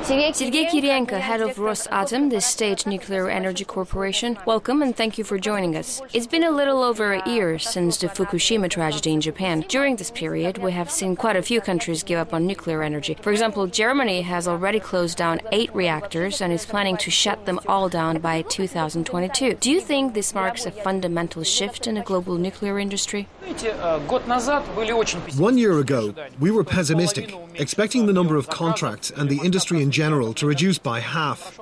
Sergei Kirienko, head of Rosatom, the state nuclear energy corporation. Welcome and thank you for joining us. It's been a little over a year since the Fukushima tragedy in Japan. During this period, we have seen quite a few countries give up on nuclear energy. For example, Germany has already closed down 8 reactors and is planning to shut them all down by 2022. Do you think this marks a fundamental shift in the global nuclear industry? 1 year ago, we were pessimistic, expecting the number of contracts and the industry in general to reduce by half.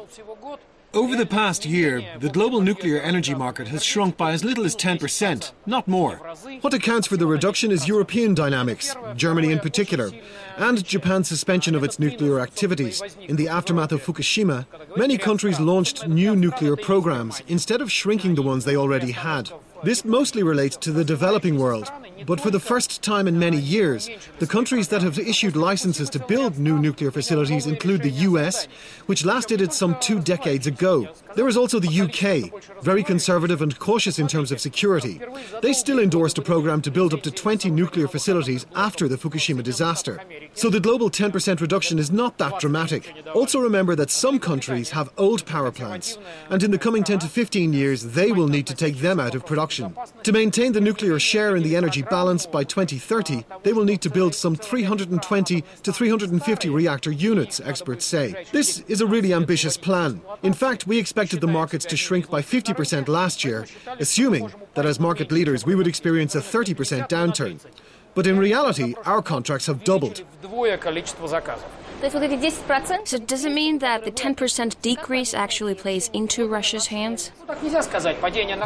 Over the past year, the global nuclear energy market has shrunk by as little as 10%, not more. What accounts for the reduction is European dynamics, Germany in particular, and Japan's suspension of its nuclear activities. In the aftermath of Fukushima, many countries launched new nuclear programs instead of shrinking the ones they already had. This mostly relates to the developing world, but for the first time in many years, the countries that have issued licenses to build new nuclear facilities include the US, which last did it some 2 decades ago. There is also the UK, very conservative and cautious in terms of security. They still endorsed a program to build up to 20 nuclear facilities after the Fukushima disaster. So the global 10% reduction is not that dramatic. Also remember that some countries have old power plants, and in the coming 10 to 15 years, they will need to take them out of production. To maintain the nuclear share in the energy balance by 2030, they will need to build some 320 to 350 reactor units, experts say. This is a really ambitious plan. In fact, we expected the markets to shrink by 50% last year, assuming that as market leaders we would experience a 30% downturn. But in reality, our contracts have doubled. So does it mean that the 10% decrease actually plays into Russia's hands?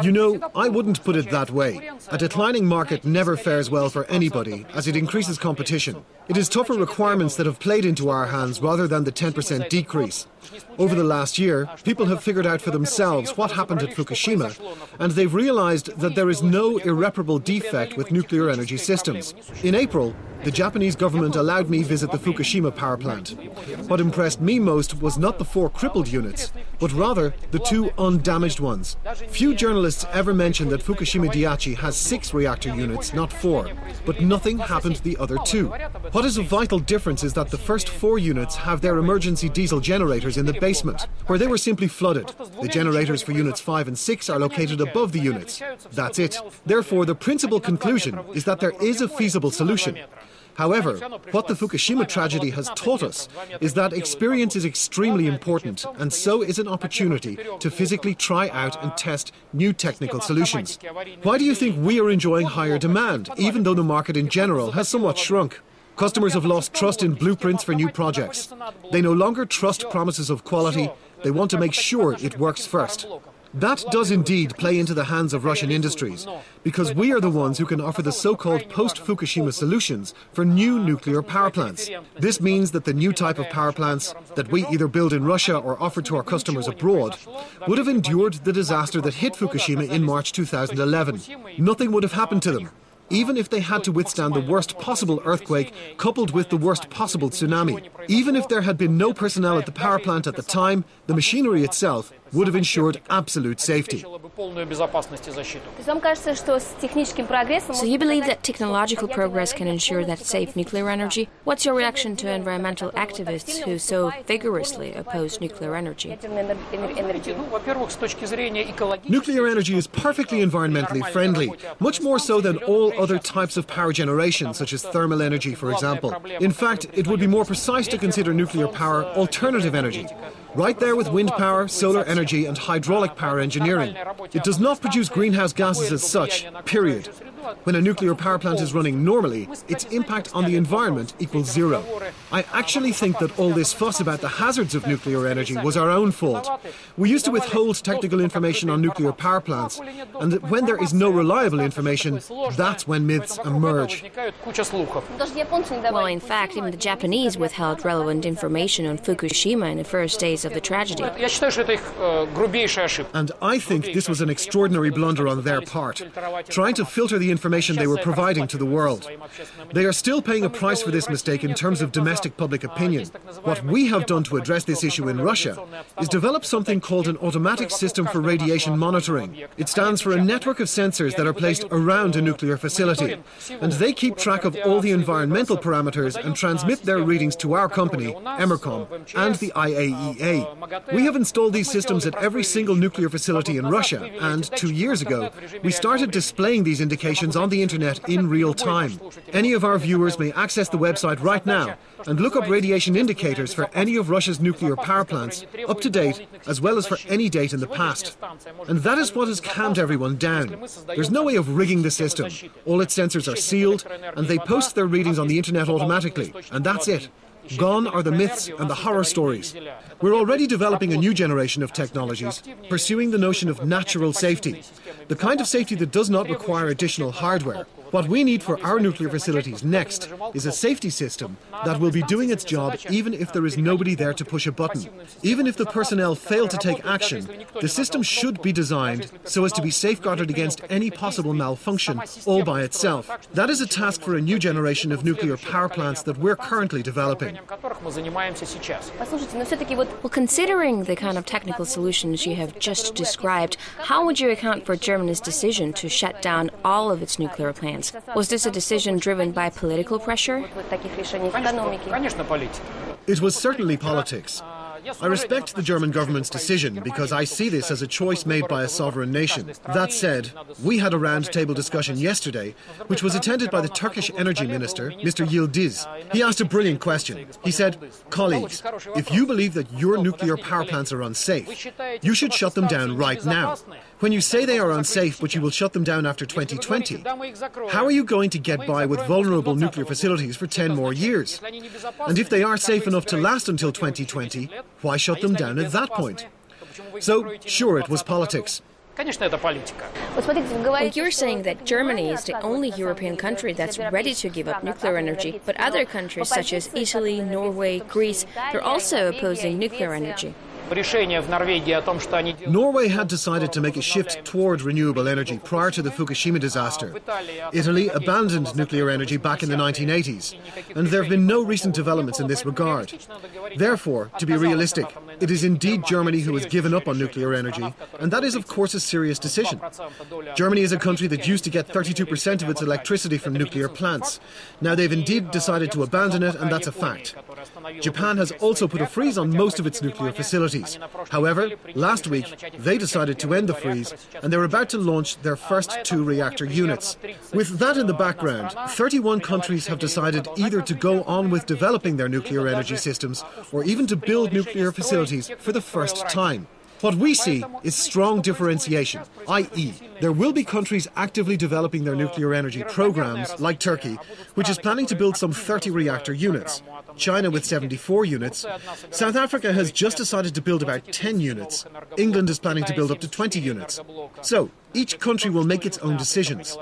You know, I wouldn't put it that way. A declining market never fares well for anybody, as it increases competition. It is tougher requirements that have played into our hands rather than the 10% decrease. Over the last year, people have figured out for themselves what happened at Fukushima, and they've realized that there is no irreparable defect with nuclear energy systems. In April, the Japanese government allowed me visit the Fukushima power plant. What impressed me most was not the 4 crippled units, but rather the 2 undamaged ones. Few journalists ever mention that Fukushima Daiichi has 6 reactor units, not 4, but nothing happened to the other 2. What is a vital difference is that the first 4 units have their emergency diesel generators in the basement, where they were simply flooded. The generators for units 5 and 6 are located above the units. That's it. Therefore, the principal conclusion is that there is a feasible solution. However, what the Fukushima tragedy has taught us is that experience is extremely important, and so is an opportunity to physically try out and test new technical solutions. Why do you think we are enjoying higher demand, even though the market in general has somewhat shrunk? Customers have lost trust in blueprints for new projects. They no longer trust promises of quality. They want to make sure it works first. That does indeed play into the hands of Russian industries, because we are the ones who can offer the so-called post-Fukushima solutions for new nuclear power plants. This means that the new type of power plants that we either build in Russia or offer to our customers abroad would have endured the disaster that hit Fukushima in March 2011. Nothing would have happened to them, even if they had to withstand the worst possible earthquake coupled with the worst possible tsunami. Even if there had been no personnel at the power plant at the time, the machinery itself would have ensured absolute safety. So you believe that technological progress can ensure that safe nuclear energy? What's your reaction to environmental activists who so vigorously oppose nuclear energy? Nuclear energy is perfectly environmentally friendly, much more so than all other types of power generation, such as thermal energy, for example. In fact, it would be more precise to consider nuclear power alternative energy. Right there with wind power, solar energy and hydraulic power engineering. It does not produce greenhouse gases as such, period. When a nuclear power plant is running normally, its impact on the environment equals 0. I actually think that all this fuss about the hazards of nuclear energy was our own fault. We used to withhold technical information on nuclear power plants, and when there is no reliable information, that's when myths emerge. Well, in fact, even the Japanese withheld relevant information on Fukushima in the first days of the tragedy. And I think this was an extraordinary blunder on their part, trying to filter the the information they were providing to the world. They are still paying a price for this mistake in terms of domestic public opinion. What we have done to address this issue in Russia is develop something called an automatic system for radiation monitoring. It stands for a network of sensors that are placed around a nuclear facility, and they keep track of all the environmental parameters and transmit their readings to our company, Emercom, and the IAEA. We have installed these systems at every single nuclear facility in Russia, and 2 years ago, we started displaying these indications on the internet in real time. Any of our viewers may access the website right now and look up radiation indicators for any of Russia's nuclear power plants, up to date, as well as for any date in the past. And that is what has calmed everyone down. There's no way of rigging the system. All its sensors are sealed, and they post their readings on the internet automatically, and that's it. Gone are the myths and the horror stories. We're already developing a new generation of technologies, pursuing the notion of natural safety, the kind of safety that does not require additional hardware. What we need for our nuclear facilities next is a safety system that will be doing its job even if there is nobody there to push a button. Even if the personnel fail to take action, the system should be designed so as to be safeguarded against any possible malfunction all by itself. That is a task for a new generation of nuclear power plants that we're currently developing. Well, considering the kind of technical solutions you have just described, how would you account for Germany's decision to shut down all of its nuclear plants? Was this a decision driven by political pressure? It was certainly politics. I respect the German government's decision because I see this as a choice made by a sovereign nation. That said, we had a round-table discussion yesterday, which was attended by the Turkish Energy Minister, Mr. Yildiz. He asked a brilliant question. He said, "Colleagues, if you believe that your nuclear power plants are unsafe, you should shut them down right now. When you say they are unsafe, but you will shut them down after 2020, how are you going to get by with vulnerable nuclear facilities for 10 more years? And if they are safe enough to last until 2020, why shut them down at that point?" So, sure, it was politics. Well, you're saying that Germany is the only European country that's ready to give up nuclear energy, but other countries such as Italy, Norway, Greece, they're also opposing nuclear energy. Norway had decided to make a shift toward renewable energy prior to the Fukushima disaster. Italy abandoned nuclear energy back in the 1980s, and there have been no recent developments in this regard. Therefore, to be realistic, it is indeed Germany who has given up on nuclear energy, and that is of course a serious decision. Germany is a country that used to get 32% of its electricity from nuclear plants. Now they've indeed decided to abandon it, and that's a fact. Japan has also put a freeze on most of its nuclear facilities. However, last week they decided to end the freeze, and they're about to launch their first 2 reactor units. With that in the background, 31 countries have decided either to go on with developing their nuclear energy systems or even to build nuclear facilities for the first time. What we see is strong differentiation, i.e., there will be countries actively developing their nuclear energy programs, like Turkey, which is planning to build some 30 reactor units. China with 74 units. South Africa has just decided to build about 10 units. England is planning to build up to 20 units. So, each country will make its own decisions.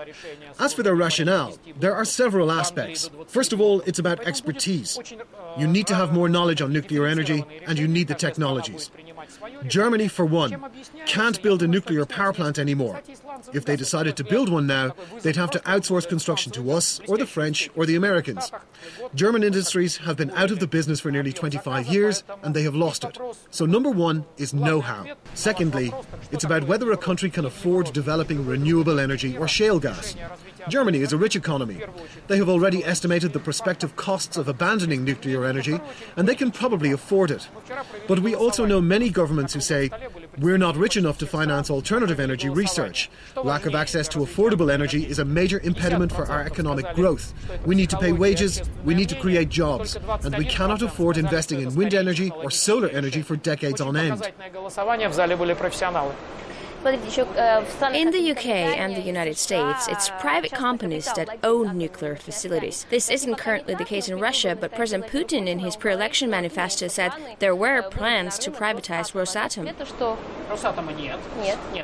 As for their rationale, there are several aspects. First of all, it's about expertise. You need to have more knowledge on nuclear energy, and you need the technologies. Germany, for one, can't build a nuclear power plant anymore. If they decided to build one now, they'd have to outsource construction to us, or the French, or the Americans. German industries have been out of the business for nearly 25 years, and they have lost it. So number one is know-how. Secondly, it's about whether a country can afford developing renewable energy or shale gas. Germany is a rich economy. They have already estimated the prospective costs of abandoning nuclear energy, and they can probably afford it. But we also know many governments who say, we're not rich enough to finance alternative energy research. Lack of access to affordable energy is a major impediment for our economic growth. We need to pay wages, we need to create jobs, and we cannot afford investing in wind energy or solar energy for decades on end. In the UK and the United States, it's private companies that own nuclear facilities. This isn't currently the case in Russia, but President Putin in his pre-election manifesto said there were plans to privatize Rosatom.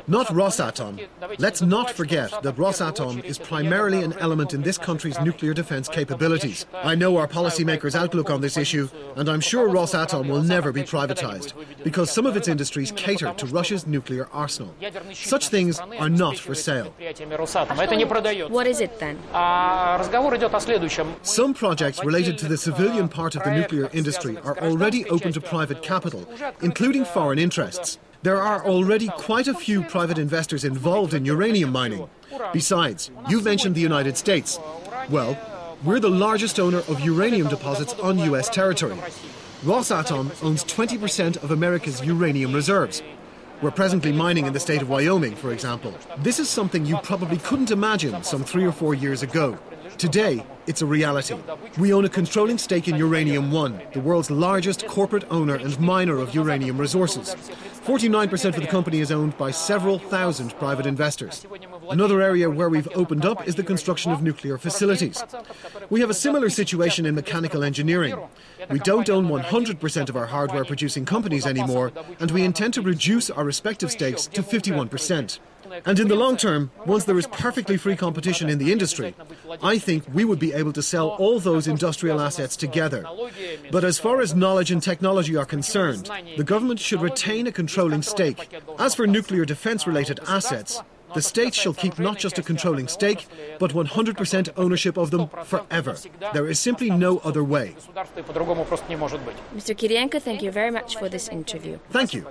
Not Rosatom. Let's not forget that Rosatom is primarily an element in this country's nuclear defense capabilities. I know our policymakers' outlook on this issue, and I'm sure Rosatom will never be privatized, because some of its industries cater to Russia's nuclear arsenal. Such things are not for sale. What is it then? Some projects related to the civilian part of the nuclear industry are already open to private capital, including foreign interests. There are already quite a few private investors involved in uranium mining. Besides, you've mentioned the United States. Well, we're the largest owner of uranium deposits on US territory. Rosatom owns 20% of America's uranium reserves. We're presently mining in the state of Wyoming, for example. This is something you probably couldn't imagine some 3 or 4 years ago. Today, it's a reality. We own a controlling stake in Uranium One, the world's largest corporate owner and miner of uranium resources. 49% of the company is owned by several thousand private investors. Another area where we've opened up is the construction of nuclear facilities. We have a similar situation in mechanical engineering. We don't own 100% of our hardware-producing companies anymore, and we intend to reduce our respective stakes to 51%. And in the long term, once there is perfectly free competition in the industry, I think we would be able to sell all those industrial assets together. But as far as knowledge and technology are concerned, the government should retain a controlling stake. As for nuclear defense-related assets, the state shall keep not just a controlling stake, but 100% ownership of them forever. There is simply no other way. Mr. Kirienko, thank you very much for this interview. Thank you.